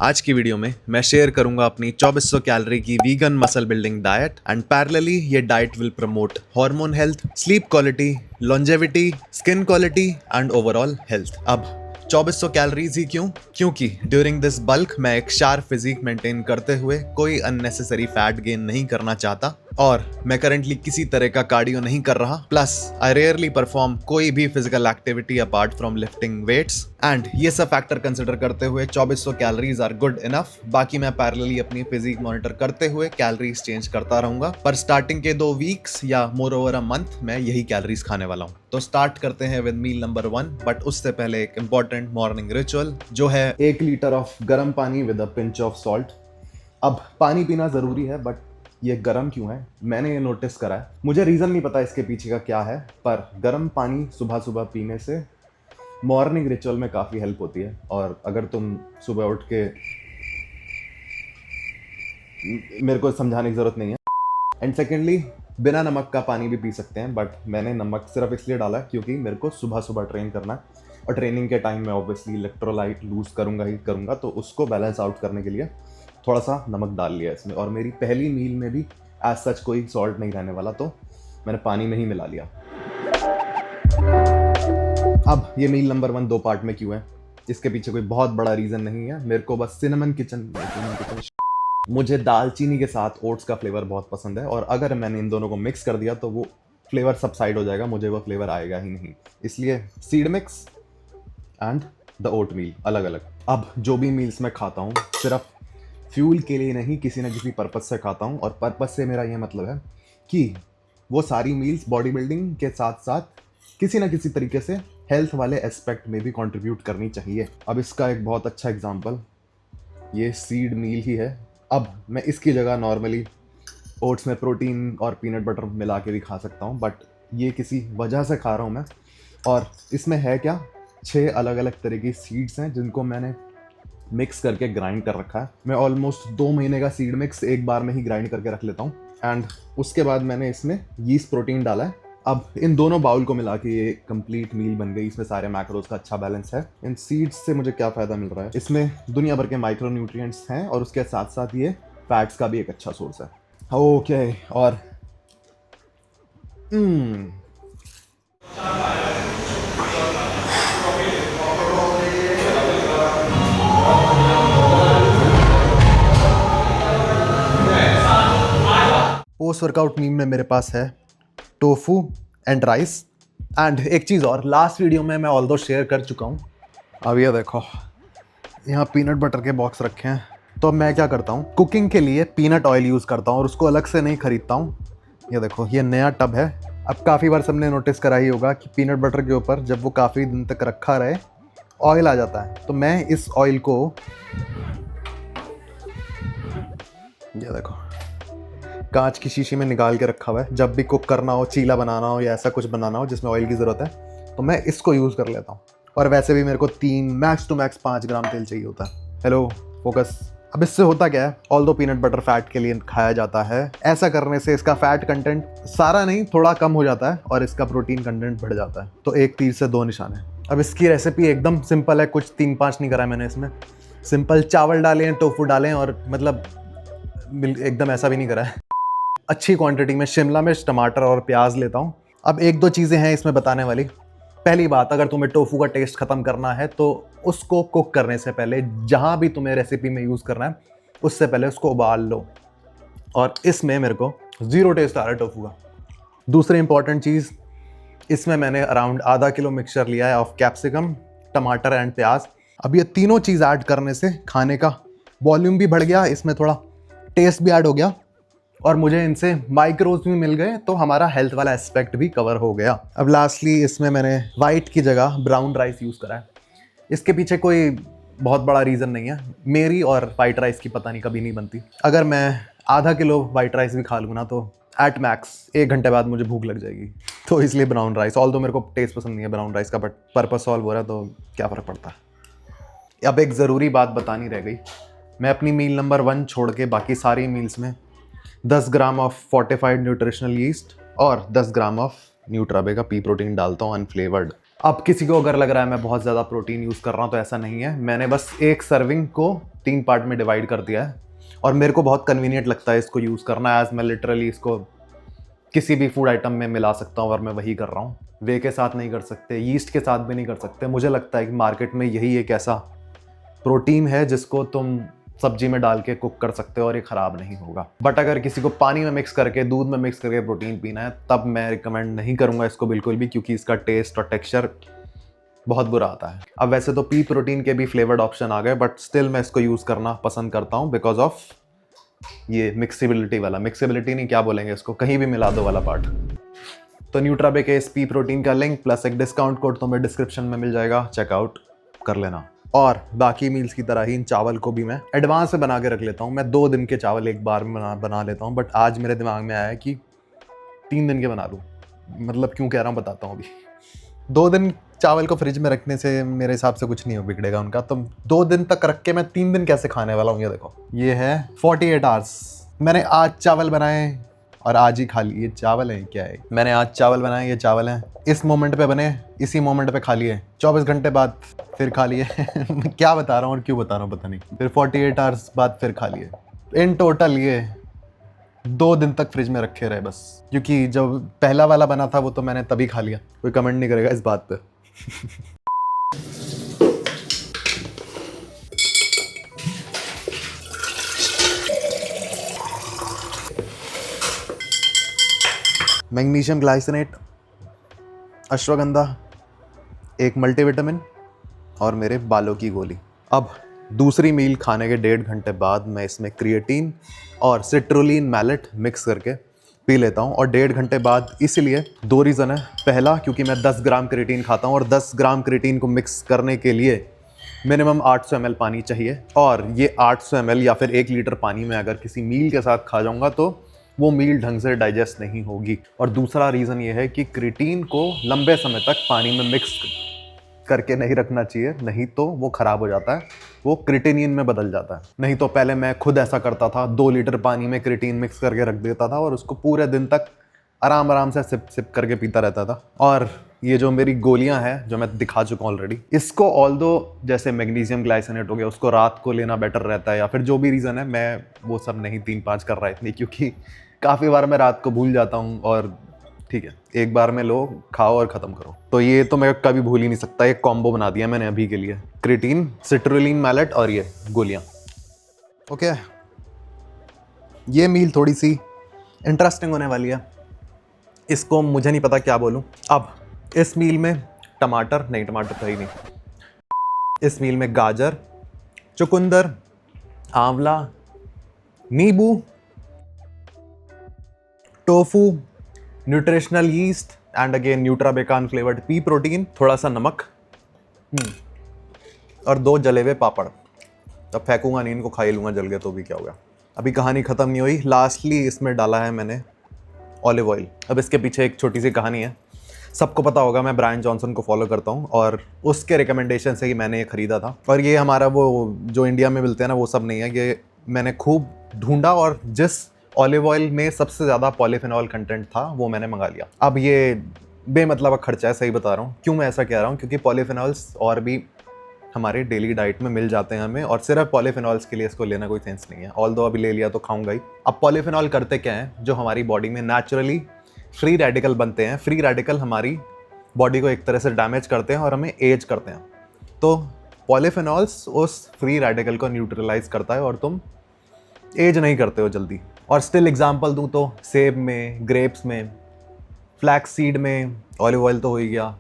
आज की वीडियो में मैं शेयर करूंगा अपनी 2400 कैलोरी की vegan muscle building diet and parallelly ये diet will promote hormone health, sleep quality, longevity, skin quality and overall health. अब 2400 कैलोरीज ही क्यों? क्योंकि ड्यूरिंग दिस बल्क मैं एक शार्प फिजिक मेंटेन करते हुए कोई अननेसेसरी फैट गेन नहीं करना चाहता और मैं करंटली किसी तरह का कार्डियो नहीं कर रहा। प्लस आई रेयरली परफॉर्म कोई भी physical activity apart from lifting weights and ये सब फैक्टर कंसिडर करते हुए 2400 कैलोरीज आर गुड इनफ। बाकी मैं पैरेलली अपनी फिजिक मॉनिटर करते हुए कैलोरीज चेंज करता रहूंगा, पर स्टार्टिंग के 2 वीक्स या मोर ओवर अ मंथ मैं यही कैलोरीज खाने वाला हूँ। तो स्टार्ट करते हैं विद मील नंबर 1, बट उससे पहले एक इंपॉर्टेंट मॉर्निंग रिचुअल जो है 1 लीटर ऑफ गर्म पानी with a pinch of salt. अब पानी पीना जरूरी है, बट ये गर्म क्यों है मैंने ये नोटिस करा है। मुझे रीज़न नहीं पता इसके पीछे का क्या है, पर गर्म पानी सुबह सुबह पीने से मॉर्निंग रिचुअल में काफ़ी हेल्प होती है। और अगर तुम सुबह उठ के, मेरे को समझाने की ज़रूरत नहीं है। एंड सेकेंडली बिना नमक का पानी भी पी सकते हैं, बट मैंने नमक सिर्फ इसलिए डाला क्योंकि मेरे को सुबह सुबह ट्रेन करना है और ट्रेनिंग के टाइम में ऑब्वियसली इलेक्ट्रोलाइट लूज़ करूँगा ही करूँगा, तो उसको बैलेंस आउट करने के लिए थोड़ा सा नमक डाल लिया इसमें। और मेरी पहली मील में भी एज सच कोई सॉल्ट नहीं रहने वाला, तो मैंने पानी में ही मिला लिया। अब ये मील नंबर 1 2 पार्ट में क्यों है, इसके पीछे कोई बहुत बड़ा रीज़न नहीं है। मेरे को बस सिनेमन किचन मुझे दालचीनी के साथ ओट्स का फ्लेवर बहुत पसंद है, और अगर मैंने इन दोनों को मिक्स कर दिया तो वो फ्लेवर सबसाइड हो जाएगा, मुझे वो फ्लेवर आएगा ही नहीं। इसलिए सीड मिक्स एंड द ओट मील अलग अलग। अब जो भी मील्स मैं खाता हूँ सिर्फ फ्यूल के लिए नहीं, किसी न किसी पर्पस से खाता हूँ। और पर्पस से मेरा ये मतलब है कि वो सारी मील्स बॉडी बिल्डिंग के साथ साथ किसी न किसी तरीके से हेल्थ वाले एस्पेक्ट में भी कंट्रीब्यूट करनी चाहिए। अब इसका एक बहुत अच्छा एग्जांपल ये सीड मील ही है। अब मैं इसकी जगह नॉर्मली ओट्स में प्रोटीन और पीनट बटर मिला के भी खा सकता हूँ, बट ये किसी वजह से खा रहा हूँ मैं। और इसमें है क्या, 6 अलग अलग तरह की सीड्स हैं जिनको मैंने मिक्स करके ग्राइंड कर रखा है। मैं ऑलमोस्ट 2 महीने का सीड मिक्स एक बार में ही ग्राइंड करके रख लेता हूँ। एंड उसके बाद मैंने इसमें यीस्ट प्रोटीन डाला है। अब इन दोनों बाउल को मिला के ये कंप्लीट मील बन गई। इसमें सारे मैक्रोज का अच्छा बैलेंस है। इन सीड्स से मुझे क्या फ़ायदा मिल रहा है, इसमें दुनिया भर के माइक्रो न्यूट्रिएंट्स हैं और उसके साथ साथ ये फैट्स का भी एक अच्छा सोर्स है। ओके, और पोस्ट वर्कआउट मील में मेरे पास है टोफू एंड राइस। एंड एक चीज़ और, लास्ट वीडियो में मैं ऑल्दो शेयर कर चुका हूँ। अब ये देखो, यहाँ पीनट बटर के बॉक्स रखे हैं। तो मैं क्या करता हूँ, कुकिंग के लिए पीनट ऑयल यूज़ करता हूँ और उसको अलग से नहीं खरीदता हूँ। ये देखो, ये नया टब है। अब काफ़ी बार सबने नोटिस करा ही होगा कि पीनट बटर के ऊपर जब वो काफ़ी दिन तक रखा रहे ऑयल आ जाता है। तो मैं इस ऑयल को, ये देखो, कांच की शीशी में निकाल के रखा हुआ है। जब भी कुक करना हो, चीला बनाना हो या ऐसा कुछ बनाना हो जिसमें ऑयल की ज़रूरत है, तो मैं इसको यूज़ कर लेता हूँ। और वैसे भी मेरे को 3 मैक्स टू मैक्स 5 ग्राम तेल चाहिए होता है। Hello focus. अब इससे होता क्या है, ऑल्दो पीनट बटर फैट के लिए खाया जाता है, ऐसा करने से इसका फैट कंटेंट सारा नहीं थोड़ा कम हो जाता है और इसका प्रोटीन कंटेंट बढ़ जाता है। तो एक तीर से 2 निशान है। अब इसकी रेसिपी एकदम सिंपल है, कुछ 3-5 नहीं करा है मैंने इसमें। सिंपल चावल डालें, टोफू डालें, और मतलब एकदम ऐसा भी नहीं करा है। अच्छी क्वांटिटी में शिमला मिर्च, टमाटर और प्याज लेता हूँ। अब 1-2 चीज़ें हैं इसमें बताने वाली। पहली बात, अगर तुम्हें टोफू का टेस्ट ख़त्म करना है तो उसको कुक करने से पहले, जहाँ भी तुम्हें रेसिपी में यूज़ करना है उससे पहले उसको उबाल लो। और इसमें मेरे को 0 टेस्ट आ रहा है टोफू का। दूसरी इंपॉर्टेंट चीज़, इसमें मैंने अराउंड आधा किलो मिक्सचर लिया है ऑफ कैप्सिकम, टमाटर एंड प्याज। अब ये तीनों चीज़ ऐड करने से खाने का वॉल्यूम भी बढ़ गया, इसमें थोड़ा टेस्ट भी ऐड हो गया और मुझे इनसे माइक्रोज भी मिल गए, तो हमारा हेल्थ वाला एस्पेक्ट भी कवर हो गया। अब लास्टली इसमें मैंने वाइट की जगह ब्राउन राइस यूज़ करा है। इसके पीछे कोई बहुत बड़ा रीज़न नहीं है। मेरी और वाइट राइस की पता नहीं कभी नहीं बनती। अगर मैं आधा किलो वाइट राइस भी खा लूँ ना, तो एट मैक्स 1 घंटे बाद मुझे भूख लग जाएगी। तो इसलिए ब्राउन राइस, ऑल्दो मेरे को टेस्ट पसंद नहीं है ब्राउन राइस का, बट पर्पस सॉल्व हो रहा है तो क्या फ़र्क पड़ता है। अब एक ज़रूरी बात बतानी रह गई। मैं अपनी मील नंबर 1 छोड़ के बाकी सारी मील्स में 10 gram of fortified nutritional yeast और 10 ग्राम ऑफ न्यूट्राबे का पी प्रोटीन डालता हूँ अनफ्लेवर्ड। अब किसी को अगर लग रहा है मैं बहुत ज़्यादा प्रोटीन यूज़ कर रहा हूँ, तो ऐसा नहीं है। मैंने बस 1 सर्विंग को 3 पार्ट में डिवाइड कर दिया है और मेरे को बहुत कन्वीनियंट लगता है इसको यूज़ करना, एज मैं लिटरली इसको किसी भी फूड आइटम में मिला सकता हूँ और मैं वही कर रहा हूँ। वे के साथ नहीं कर सकते, यीस्ट के साथ भी नहीं कर सकते। मुझे लगता है कि मार्केट में यही एक ऐसा प्रोटीन है जिसको तुम सब्जी में डाल के कुक कर सकते हो और ये ख़राब नहीं होगा। बट अगर किसी को पानी में मिक्स करके, दूध में मिक्स करके प्रोटीन पीना है, तब मैं रिकमेंड नहीं करूँगा इसको बिल्कुल भी, क्योंकि इसका टेस्ट और टेक्सचर बहुत बुरा आता है। अब वैसे तो पी प्रोटीन के भी फ्लेवर्ड ऑप्शन आ गए, बट स्टिल मैं इसको यूज़ करना पसंद करता हूँ बिकॉज ऑफ ये मिक्सिबिलिटी वाला, मिक्सिबिलिटी नहीं क्या बोलेंगे इसको, कहीं भी मिला दो वाला पार्ट। तो न्यूट्राबे के इस पी प्रोटीन का लिंक प्लस एक डिस्काउंट कोड तुम्हें डिस्क्रिप्शन में मिल जाएगा, चेकआउट कर लेना। और बाकी मील्स की तरह ही इन चावल को भी मैं एडवांस में बना के रख लेता हूँ। मैं 2 दिन के चावल एक बार में बना लेता हूँ, बट आज मेरे दिमाग में आया है कि 3 दिन के बना लूँ। मतलब क्यों कह रहा हूँ बताता हूँ अभी। 2 दिन चावल को फ्रिज में रखने से मेरे हिसाब से कुछ नहीं हो बिगड़ेगा उनका, तो 2 दिन तक रख के मैं 3 दिन कैसे खाने वाला हूँ। ये देखो, ये है 48 आवर्स। मैंने आज चावल बनाए और आज ही खा लिए। ये चावल है क्या है? मैंने आज चावल बनाए, ये चावल हैं, इस मोमेंट पे बने, इसी मोमेंट पे खा लिए, 24 घंटे बाद फिर खा लिए। क्या बता रहा हूँ और क्यों बता रहा हूँ पता नहीं। फिर 48 आवर्स बाद फिर खा लिए। इन टोटल ये 2 दिन तक फ्रिज में रखे रहे बस, क्योंकि जब पहला वाला बना था वो तो मैंने तभी खा लिया। कोई कमेंट नहीं करेगा इस बात पे। मैग्नीशियम ग्लाइसिनेट, अश्वगंधा, एक मल्टीविटामिन और मेरे बालों की गोली। अब दूसरी मील खाने के 1.5 घंटे बाद मैं इसमें क्रिएटिन और सिट्रुलिन मैलेट मिक्स करके पी लेता हूँ। और 1.5 घंटे बाद इसलिए 2 रीज़न है। पहला, क्योंकि मैं 10 ग्राम क्रिएटिन खाता हूँ और 10 ग्राम क्रिएटिन को मिक्स करने के लिए मिनिमम 800 ml पानी चाहिए, और ये 800 ml या फिर 1 लीटर पानी में अगर किसी मील के साथ खा जाऊँगा तो वो मील ढंग से डाइजेस्ट नहीं होगी। और दूसरा रीज़न ये है कि क्रिएटिन को लंबे समय तक पानी में मिक्स करके नहीं रखना चाहिए, नहीं तो वो ख़राब हो जाता है, वो क्रिएटिनिन में बदल जाता है। नहीं तो पहले मैं खुद ऐसा करता था, 2 लीटर पानी में क्रिएटिन मिक्स करके रख देता था और उसको पूरे दिन तक आराम से सिप सिप करके पीता रहता था। और ये जो मेरी गोलियां हैं जो मैं दिखा चुका हूँ ऑलरेडी, इसको ऑल्दो जैसे मैग्नीशियम ग्लाइसिनेट हो गया, उसको रात को लेना बेटर रहता है, या फिर जो भी रीज़न है, मैं वो सब नहीं 3-5 कर रहा इतनी, क्योंकि काफ़ी बार मैं रात को भूल जाता हूँ। और ठीक है, एक बार में लो, खाओ और ख़त्म करो। तो ये तो मैं कभी भूल ही नहीं सकता। एक कॉम्बो बना दिया मैंने अभी के लिए, क्रिएटिन, सिट्रुलिन मैलेट और ये गोलियाँ। ओके, ये मील थोड़ी सी इंटरेस्टिंग होने वाली है। इसको मुझे नहीं पता क्या बोलूँ। अब इस मील में टमाटर तो ही नहीं, इस मील में गाजर, चुकंदर, आंवला, नींबू, tofu, nutritional yeast and again न्यूट्राबेकान फ्लेवर्ड पी प्रोटीन, थोड़ा सा नमक और 2 जले हुए पापड़। अब फेंकूंगा नहीं, इनको खा ही लूँगा, जल गया तो भी क्या होगा। अभी कहानी ख़त्म नहीं हुई। लास्टली इसमें डाला है मैंने ऑलिव ऑयल। अब इसके पीछे एक छोटी सी कहानी है। सबको पता होगा मैं ब्रायन जॉनसन को फॉलो करता हूँ और उसके रिकमेंडेशन से ही मैंने ये ख़रीदा था। और ये हमारा वो जो इंडिया में मिलते हैं ना, वो सब नहीं है। ये मैंने खूब ढूंढा और जिस ऑलिव ऑयल में सबसे ज़्यादा पॉलीफेनॉल कंटेंट था वो मैंने मंगा लिया। अब ये बेमतलब खर्चा है, सही बता रहा हूँ। क्यों मैं ऐसा कह रहा हूँ? क्योंकि पॉलीफेनॉल्स और भी हमारे डेली डाइट में मिल जाते हैं हमें, और सिर्फ पॉलीफेनॉल्स के लिए इसको लेना कोई सेंस नहीं है। ऑल्दो अभी ले लिया तो खाऊंगा ही। अब पॉलीफेनॉल करते क्या है, जो हमारी बॉडी में नेचुरली फ्री रेडिकल बनते हैं, फ्री रेडिकल हमारी बॉडी को एक तरह से डैमेज करते हैं और हमें एज करते हैं। तो पॉलीफेनॉल्स उस फ्री रेडिकल को न्यूट्रलाइज करता है और तुम एज नहीं करते हो जल्दी। और स्टिल एग्जांपल दूं तो सेब में, ग्रेप्स में, फ्लैक्स सीड में ऑलिव ऑयल तो हो ही गया,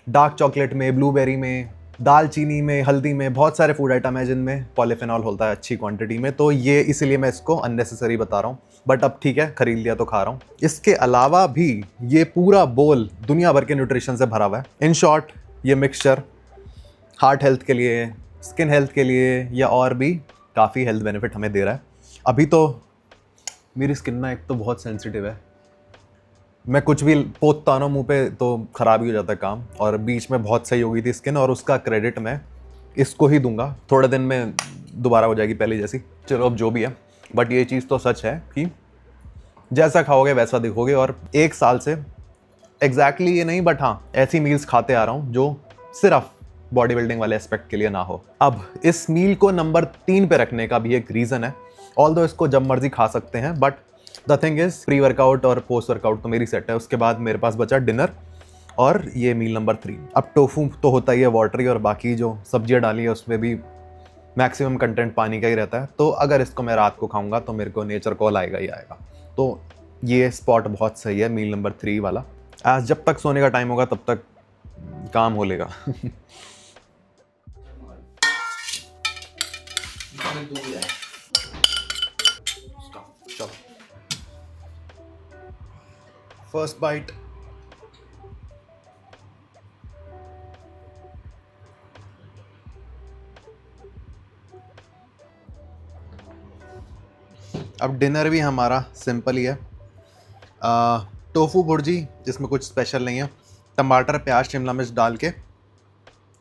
डार्क चॉकलेट में, ब्लूबेरी में, दालचीनी में, हल्दी में, बहुत सारे फूड आइटम है जिनमें पॉलीफेनॉल होता है अच्छी क्वांटिटी में। तो ये इसीलिए मैं इसको अननेसेसरी बता रहा हूँ, बट अब ठीक है, खरीद लिया तो खा रहा हूँ। इसके अलावा भी ये पूरा बोल दुनिया भर के न्यूट्रिशन से भरा हुआ है। इन शॉर्ट, ये मिक्सचर हार्ट हेल्थ के लिए, स्किन हेल्थ के लिए या और भी काफ़ी हेल्थ बेनिफिट हमें दे रहा है। अभी तो मेरी स्किन ना एक तो बहुत सेंसिटिव है, मैं कुछ भी पोतता ना मुंह पे तो ख़राब ही हो जाता है काम, और बीच में बहुत सही हो गई थी स्किन, और उसका क्रेडिट मैं इसको ही दूंगा। थोड़े दिन में दोबारा हो जाएगी पहले जैसी। चलो अब जो भी है, बट ये चीज़ तो सच है कि जैसा खाओगे वैसा दिखोगे। और 1 साल से एग्जैक्टली ये नहीं, बट हाँ, ऐसी मील्स खाते आ रहा हूँ जो सिर्फ बॉडी बिल्डिंग वाले एस्पेक्ट के लिए ना हो। अब इस मील को नंबर 3 पे रखने का भी एक रीज़न है। ऑल्दो इसको जब मर्जी खा सकते हैं, but the thing is pre workout और पोस्ट वर्कआउट तो मेरी सेट है। उसके बाद मेरे पास बचा डिनर और ये मील नंबर 3। अब टोफू तो होता ही है वाटरी, और बाकी जो सब्जियाँ डाली है उसमें भी मैक्सिमम कंटेंट पानी का ही रहता है। तो अगर इसको मैं रात को खाऊंगा तो मेरे को नेचर कॉल आएगा ही आएगा। तो ये स्पॉट बहुत सही है मील नंबर 3 वाला। आज जब तक सोने का टाइम होगा तब तक काम हो लेगा। First bite. अब डिनर भी हमारा सिंपल ही है। टोफू भुर्जी, जिसमें कुछ स्पेशल नहीं है। टमाटर, प्याज, शिमला मिर्च डाल के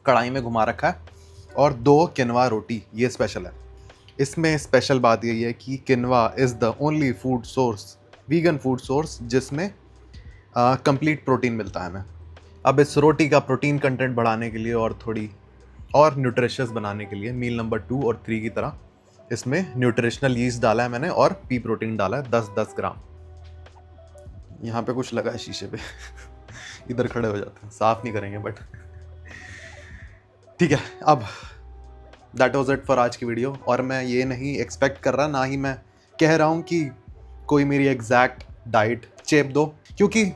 कढ़ाई में घुमा रखा है, और 2 किनवा रोटी, ये स्पेशल है। इसमें स्पेशल बात यही है कि quinoa is the only food source, vegan food source, जिसमें कंप्लीट प्रोटीन मिलता है हमें। अब इस रोटी का प्रोटीन कंटेंट बढ़ाने के लिए और थोड़ी और न्यूट्रिशियस बनाने के लिए मील नंबर 2 और 3 की तरह इसमें न्यूट्रिशनल यीस्ट डाला है मैंने, और पी प्रोटीन डाला है 10-10 ग्राम। यहाँ पे कुछ लगा है शीशे पे। इधर खड़े हो जाते हैं, साफ नहीं करेंगे बट ठीक है। अब दैट वाज इट फॉर आज की वीडियो। और मैं ये नहीं एक्सपेक्ट कर रहा, ना ही मैं कह रहा हूँ कि कोई मेरी एग्जैक्ट डाइट चेप दो, क्योंकि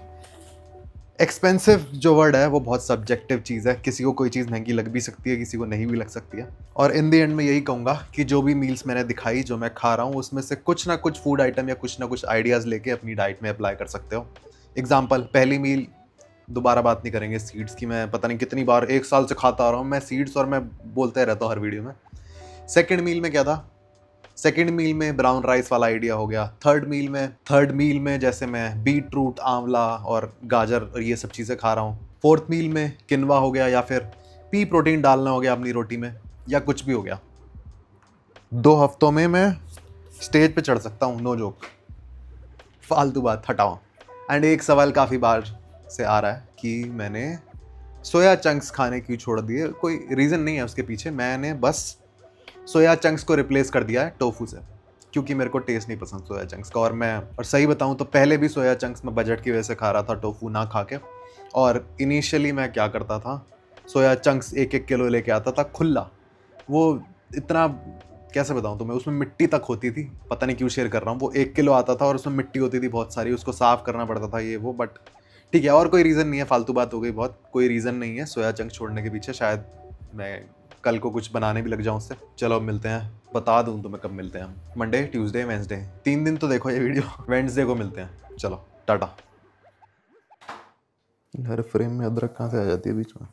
एक्सपेंसिव जो वर्ड है वो बहुत सब्जेक्टिव चीज़ है। किसी को कोई चीज़ महंगी लग भी सकती है, किसी को नहीं भी लग सकती है। और इन द एंड में यही कहूँगा कि जो भी मील्स मैंने दिखाई, जो मैं खा रहा हूँ, उसमें से कुछ ना कुछ फूड आइटम या कुछ ना कुछ आइडियाज़ लेके अपनी डाइट में अप्लाई कर सकते हो। एग्जाम्पल, पहली मील दोबारा बात नहीं करेंगे सीड्स की, मैं पता नहीं कितनी बार 1 साल से खाता आ रहा हूँ मैं सीड्स, और मैं बोलते रहता हूँ हर वीडियो में। सेकेंड मील में क्या था? सेकेंड मील में ब्राउन राइस वाला आइडिया हो गया। थर्ड मील में जैसे मैं बीट रूट, आंवला और गाजर और ये सब चीज़ें खा रहा हूँ। फोर्थ मील में किनवा हो गया, या फिर पी प्रोटीन डालना हो गया अपनी रोटी में, या कुछ भी हो गया। 2 हफ्तों में मैं स्टेज पे चढ़ सकता हूँ, नो जोक। फालतू बात हटाओ। एंड एक सवाल काफ़ी बार से आ रहा है कि मैंने सोया चंक्स खाने क्यों छोड़ दिए। कोई रीज़न नहीं है उसके पीछे, मैंने बस सोया चंक्स को रिप्लेस कर दिया है टोफू से, क्योंकि मेरे को टेस्ट नहीं पसंद सोया चंक्स का। और सही बताऊं तो पहले भी सोया चंक्स मैं बजट की वजह से खा रहा था, टोफू ना खा के। और इनिशियली मैं क्या करता था, सोया चंक्स 1-1 किलो लेके आता था खुला। वो इतना, कैसे बताऊं तुम्हें, उसमें मिट्टी तक होती थी, पता नहीं क्यों शेयर कर रहा हूँ। वो 1 किलो आता था और उसमें मिट्टी होती थी बहुत सारी, उसको साफ़ करना पड़ता था ये वो। बट ठीक है, और कोई रीज़न नहीं है, फालतू बात हो गई बहुत। कोई रीज़न नहीं है सोया चंक्स छोड़ने के पीछे। शायद मैं कल को कुछ बनाने भी लग जाऊँ उससे। चलो अब मिलते हैं, बता दूँ तुम्हें कब मिलते हैं हम। मंडे, ट्यूसडे, वेंसडे, 3 दिन तो देखो ये वीडियो। वेंसडे को मिलते हैं। चलो टाटा। हर फ्रेम में अदरक कहाँ से आ जाती है बीच में?